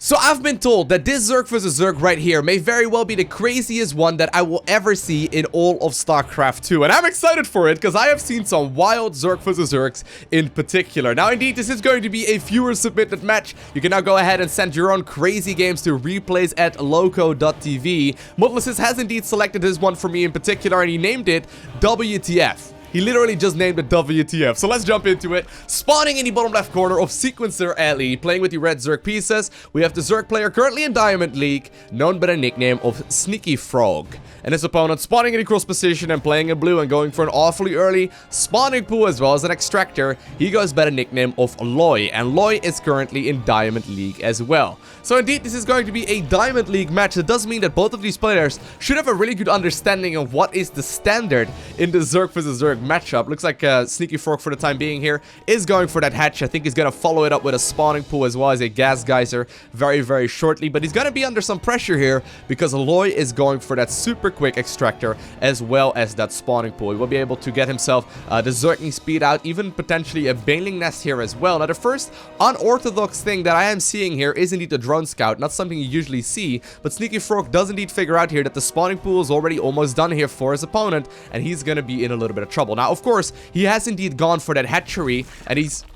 So I've been told that this Zerg vs Zerg right here may very well be the craziest one that I will ever see in all of StarCraft 2. And I'm excited for it because I have seen some wild Zerg vs Zergs in particular. Now indeed, this is going to be a viewer submitted match. You can now go ahead and send your own crazy games to replays at LowkoTV. Modlysis has indeed selected this one for me in particular, and he named it WTF. He literally just named it WTF. So let's jump into it. Spawning in the bottom left corner of Sequencer Alley, playing with the red Zerg pieces, we have the Zerg player currently in Diamond League, known by the nickname of Sneaky Frog. And his opponent spawning in the cross position and playing in blue and going for an awfully early spawning pool as well as an extractor. He goes by the nickname of Loy, and Loy is currently in Diamond League as well. So indeed, this is going to be a Diamond League match. It does mean that both of these players should have a really good understanding of what is the standard in the Zerg vs Zerg matchup. Looks like Sneaky Frog for the time being here is going for that hatch. I think he's going to follow it up with a spawning pool as well as a gas geyser very shortly. But he's going to be under some pressure here because Loy is going for that super quick extractor as well as that spawning pool. He will be able to get himself the Zerging speed out, even potentially a Baneling Nest here as well. Now the first unorthodox thing that I am seeing here is indeed the drone scout. Not something you usually see, but Sneaky Frog does indeed figure out here that the spawning pool is already almost done here for his opponent, and he's going to be in a little bit of trouble. Now of course, he has indeed gone for that hatchery, and he's...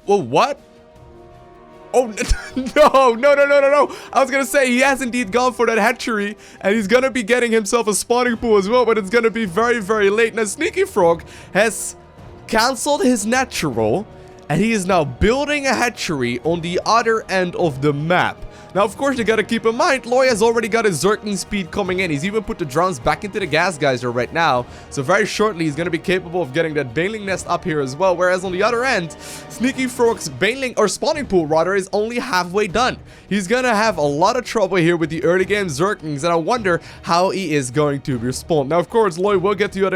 Well, what? Oh, no. I was gonna say, he has indeed gone for that hatchery, and he's gonna be getting himself a spawning pool as well, but it's gonna be very late. Now, Sneaky Frog has cancelled his natural, and he is now building a hatchery on the other end of the map. Now, of course, you gotta keep in mind, Loy has already got his Zerging speed coming in. He's even put the drones back into the gas geyser right now. So very shortly, he's gonna be capable of getting that Baneling Nest up here as well. Whereas on the other end, Sneaky Frog's Baneling, or spawning pool rather, is only halfway done. He's gonna have a lot of trouble here with the early game Zerglings, and I wonder how he is going to respond. Now, of course, Loy will get to the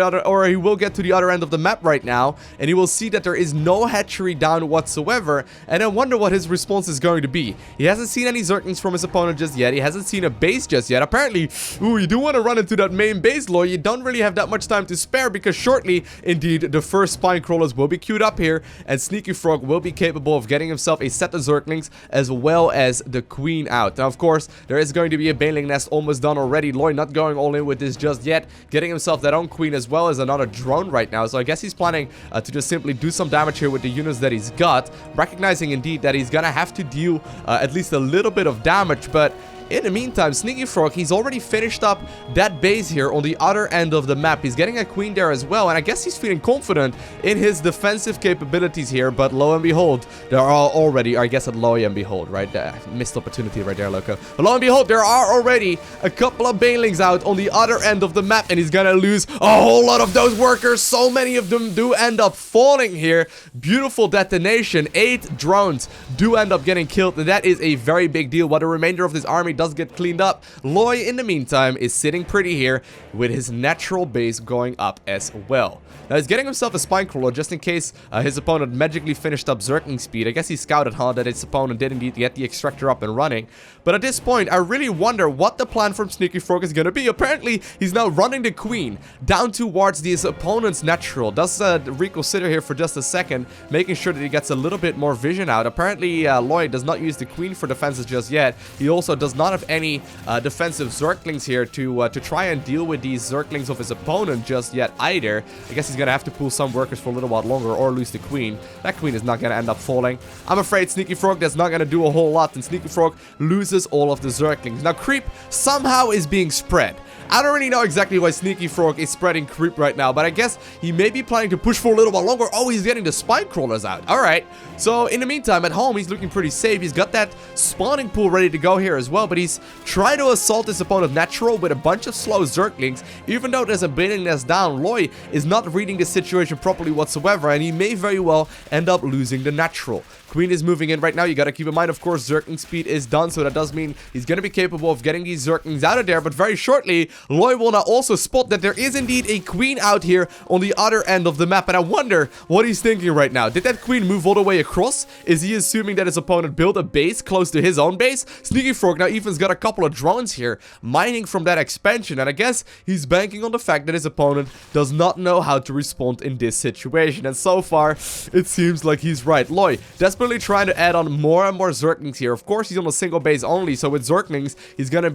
other end of the map right now, and he will see that there is no hatchery down whatsoever, and I wonder what his response is going to be. He hasn't seen any Zerglings from his opponent just yet. He hasn't seen a base just yet. Apparently, you do want to run into that main base, Loy. You don't really have that much time to spare because shortly, indeed, the first spine crawlers will be queued up here, and Sneaky Frog will be capable of getting himself a set of Zerglings as well as the queen out. Now, of course, there is going to be a Baneling Nest almost done already. Loy not going all in with this just yet, getting himself that own queen as well as another drone right now. So I guess he's planning to just simply do some damage here with the units that he's got, recognizing indeed that he's gonna have to deal at least a little bit of damage, but in the meantime, Sneaky Frog, he's already finished up that base here on the other end of the map. He's getting a queen there as well, and I guess he's feeling confident in his defensive capabilities here, but lo and behold, there are already, I guess at lo and behold, right there, missed opportunity right there, Lowko. But lo and behold, there are already a couple of Banelings out on the other end of the map, and he's gonna lose a whole lot of those workers. So many of them do end up falling here. Beautiful detonation. 8 drones do end up getting killed, and that is a very big deal. While the remainder of this army does get cleaned up, Loy in the meantime is sitting pretty here with his natural base going up as well. Now he's getting himself a spine crawler just in case his opponent magically finished up Zerging speed. I guess he scouted that his opponent did indeed get the extractor up and running. But at this point, I really wonder what the plan from Sneaky Frog is going to be. Apparently, he's now running the queen down towards his opponent's natural. Does reconsider here for just a second, making sure that he gets a little bit more vision out. Apparently, Loy does not use the queen for defenses just yet. He also does not have any defensive Zerglings here to try and deal with these Zerglings of his opponent just yet either. I guess he's gonna have to pull some workers for a little while longer or lose the queen. That queen is not gonna end up falling. I'm afraid Sneaky Frog, that's not gonna do a whole lot, and Sneaky Frog loses all of the Zerglings. Now creep somehow is being spread. I don't really know exactly why Sneaky Frog is spreading creep right now, but I guess he may be planning to push for a little while longer. Oh, he's getting the spine crawlers out. Alright, so in the meantime, at home, he's looking pretty safe. He's got that spawning pool ready to go here as well, but he's trying to assault his opponent natural with a bunch of slow Zerglings. Even though there's a Baneling Nest down, Loy is not reading the situation properly whatsoever, and he may very well end up losing the natural. Queen is moving in right now. You gotta keep in mind, of course, Zergling speed is done, so that does mean he's gonna be capable of getting these Zerglings out of there, but very shortly, Loy will now also spot that there is indeed a queen out here on the other end of the map, and I wonder what he's thinking right now. Did that queen move all the way across? Is he assuming that his opponent built a base close to his own base? Sneaky Frog now even's got a couple of drones here, mining from that expansion, and I guess he's banking on the fact that his opponent does not know how to respond in this situation, and so far, it seems like he's right. Loy, desperately desperately trying to add on more and more Zerglings here. Of course, he's on a single base only, so with Zerglings, he's gonna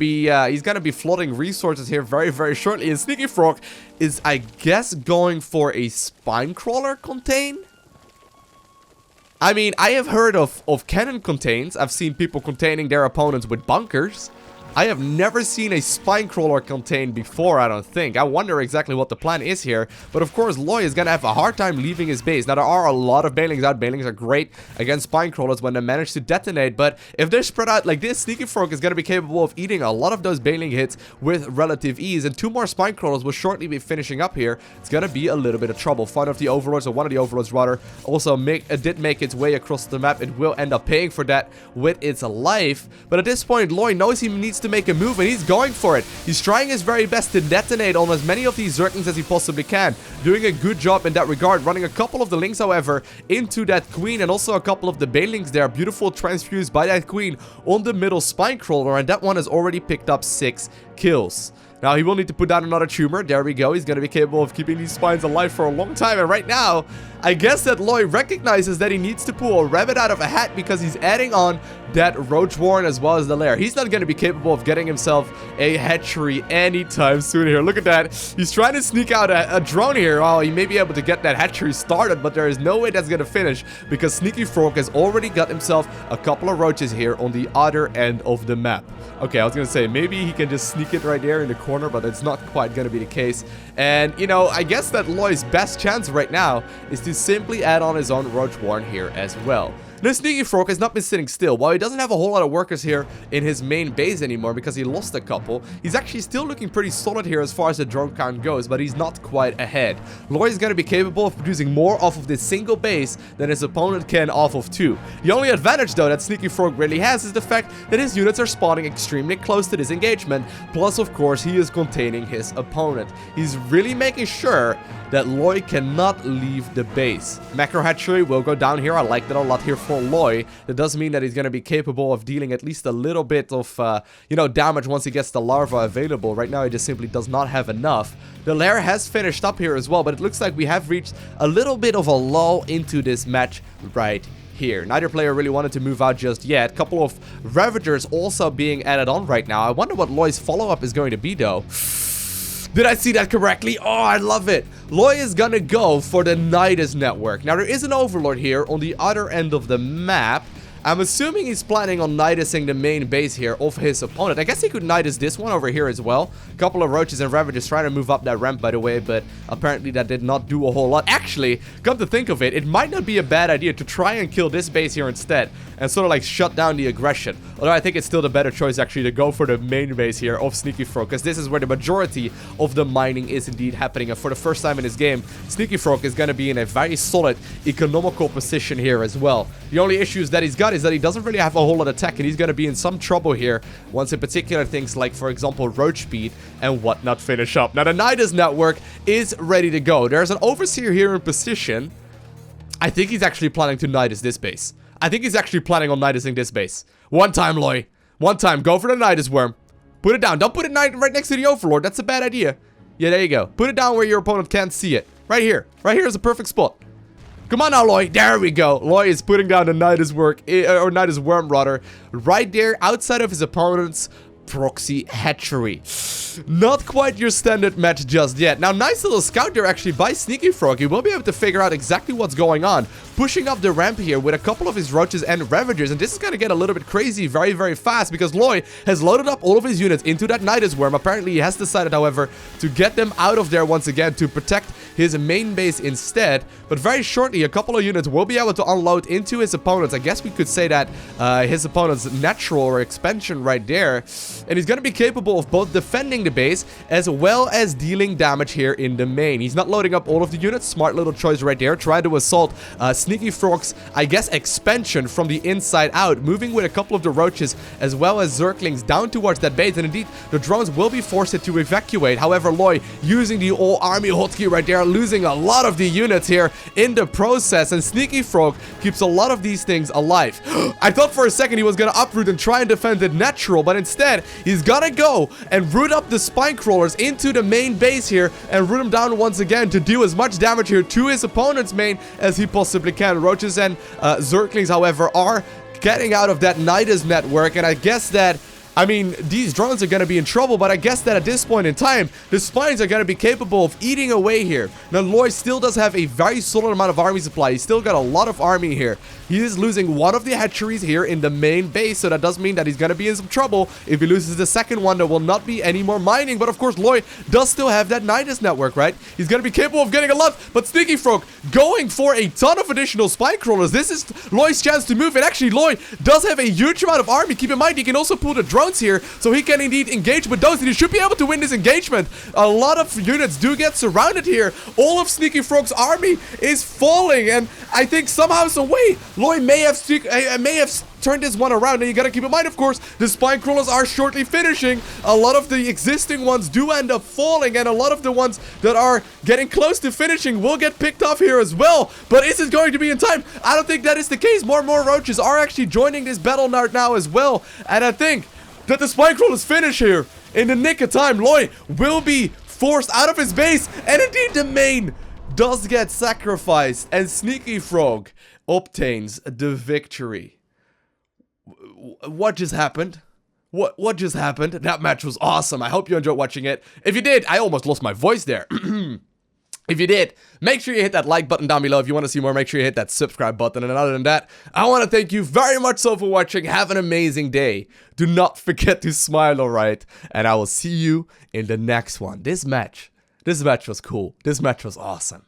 be flooding resources here very, very shortly. And Sneaky Frog is, I guess, going for a spine crawler contain. I mean, I have heard of cannon contains. I've seen people containing their opponents with bunkers. I have never seen a spine crawler contain before, I don't think. I wonder exactly what the plan is here. But of course, Loy is gonna have a hard time leaving his base. Now, there are a lot of banelings out. Banelings are great against spine crawlers when they manage to detonate. But if they're spread out like this, Sneaky Frog is gonna be capable of eating a lot of those baneling hits with relative ease. And 2 more spine crawlers will shortly be finishing up here. It's gonna be a little bit of trouble. One of the overlords, or one of the overlords rather, also did make its way across the map. It will end up paying for that with its life. But at this point, Loy knows he needs to make a move, and he's going for it. He's trying his very best to detonate on as many of these Zerglings as he possibly can. Doing a good job in that regard. Running a couple of the links, however, into that queen, and also a couple of the banelings there. Beautiful transfused by that queen on the middle spine crawler, and that one has already picked up 6 kills. Now, he will need to put down another tumor. There we go. He's going to be capable of keeping these spines alive for a long time. And right now, I guess that Loy recognizes that he needs to pull a rabbit out of a hat because he's adding on that Roach Warren as well as the lair. He's not going to be capable of getting himself a hatchery anytime soon here. Look at that. He's trying to sneak out a drone here. Oh, he may be able to get that hatchery started, but there is no way that's going to finish because Sneaky Frog has already got himself a couple of roaches here on the other end of the map. Okay, I was going to say, maybe he can just sneak it right there in the corner, but it's not quite going to be the case. And, you know, I guess that Loy's best chance right now is to simply add on his own Roach Warren here as well. Now, Sneaky Frog has not been sitting still. While he doesn't have a whole lot of workers here in his main base anymore because he lost a couple, he's actually still looking pretty solid here as far as the drone count goes, but he's not quite ahead. Loy is going to be capable of producing more off of this single base than his opponent can off of 2. The only advantage, though, that Sneaky Frog really has is the fact that his units are spawning extremely close to this engagement, plus, of course, he is containing his opponent. He's really making sure that Loy cannot leave the base. Macro Hatchery will go down here. I like that a lot here for Loy. That does mean that he's going to be capable of dealing at least a little bit of, damage once he gets the larva available. Right now, he just simply does not have enough. The lair has finished up here as well, but it looks like we have reached a little bit of a lull into this match right here. Neither player really wanted to move out just yet. Couple of Ravagers also being added on right now. I wonder what Loy's follow-up is going to be, though. Did I see that correctly? Oh, I love it. Loy is gonna go for the Nidus network. Now, there is an overlord here on the other end of the map. I'm assuming he's planning on Nidusing the main base here of his opponent. I guess he could Nidus this one over here as well. A couple of roaches and Ravagers trying to move up that ramp, by the way, but apparently that did not do a whole lot. Actually, come to think of it, it might not be a bad idea to try and kill this base here instead and sort of like shut down the aggression. Although I think it's still the better choice actually to go for the main base here of Sneaky Frog, because this is where the majority of the mining is indeed happening. And for the first time in this game, Sneaky Frog is going to be in a very solid economical position here as well. The only issues that he's got is that he doesn't really have a whole lot of tech, and he's going to be in some trouble here once in particular things like, for example, roach speed and whatnot finish up. Now, the Nidus network is ready to go. There's an overseer here in position. I think he's actually planning to Nidus this base. I think he's actually planning on Nidusing this base. One time, Loy. One time. Go for the Nidus worm. Put it down. Don't put it right next to the overlord. That's a bad idea. Yeah, there you go. Put it down where your opponent can't see it. Right here. Right here is a perfect spot. Come on now, Loy. There we go. Loy is putting down the Nidus Nidus worm rather, right there outside of his opponent's proxy hatchery. Not quite your standard match just yet. Now, nice little scout there actually by Sneaky Frog. He will be able to figure out exactly what's going on. Pushing up the ramp here with a couple of his roaches and Ravagers. And this is going to get a little bit crazy very, very fast because Loy has loaded up all of his units into that Nidus worm. Apparently, he has decided, however, to get them out of there once again to protect his main base instead. But very shortly, a couple of units will be able to unload into his opponents. I guess we could say that his opponent's natural or expansion right there. And he's going to be capable of both defending the base as well as dealing damage here in the main. He's not loading up all of the units. Smart little choice right there. Try to assault Sneaky Frog's, I guess, expansion from the inside out. Moving with a couple of the roaches as well as Zerglings down towards that base. And indeed, the drones will be forced to evacuate. However, Loy using the all-army hotkey right there, losing a lot of the units here in the process. And Sneaky Frog keeps a lot of these things alive. I thought for a second he was going to uproot and try and defend it natural, but instead, instead, he's gonna go and root up the spine crawlers into the main base here and root them down once again to do as much damage here to his opponent's main as he possibly can. Roaches and Zerglings, however, are getting out of that Nidus network, and I guess that, I mean, these drones are going to be in trouble, but I guess that at this point in time, the spines are going to be capable of eating away here. Now, Lloyd still does have a very solid amount of army supply. He's still got a lot of army here. He is losing one of the hatcheries here in the main base, so that does mean that he's going to be in some trouble. If he loses the second one, there will not be any more mining, but of course, Lloyd does still have that Nidus network, right? He's going to be capable of getting a lot, but Sneaky Frog going for a ton of additional spine crawlers. This is Lloyd's chance to move, and actually, Lloyd does have a huge amount of army. Keep in mind, he can also pull the drones here, so he can indeed engage with those, and he should be able to win this engagement. A lot of units do get surrounded here. All of Sneaky Frog's army is falling, and I think somehow, some way, Lloyd may have turned this one around, and you gotta keep in mind, of course, the spine crawlers are shortly finishing. A lot of the existing ones do end up falling, and a lot of the ones that are getting close to finishing will get picked off here as well. But is it going to be in time? I don't think that is the case. More and more roaches are actually joining this battle now as well, and I think that the spine crawlers finish here in the nick of time. Lloyd will be forced out of his base, and indeed the main does get sacrificed, and Sneaky Frog obtains the victory. What just happened? What just happened? That match was awesome. I hope you enjoyed watching it. If you did, I almost lost my voice there. If you did, make sure you hit that like button down below. If you want to see more, make sure you hit that subscribe button. And other than that, I want to thank you very much so for watching. Have an amazing day. Do not forget to smile, alright? And I will see you in the next one. This match was cool. This match was awesome.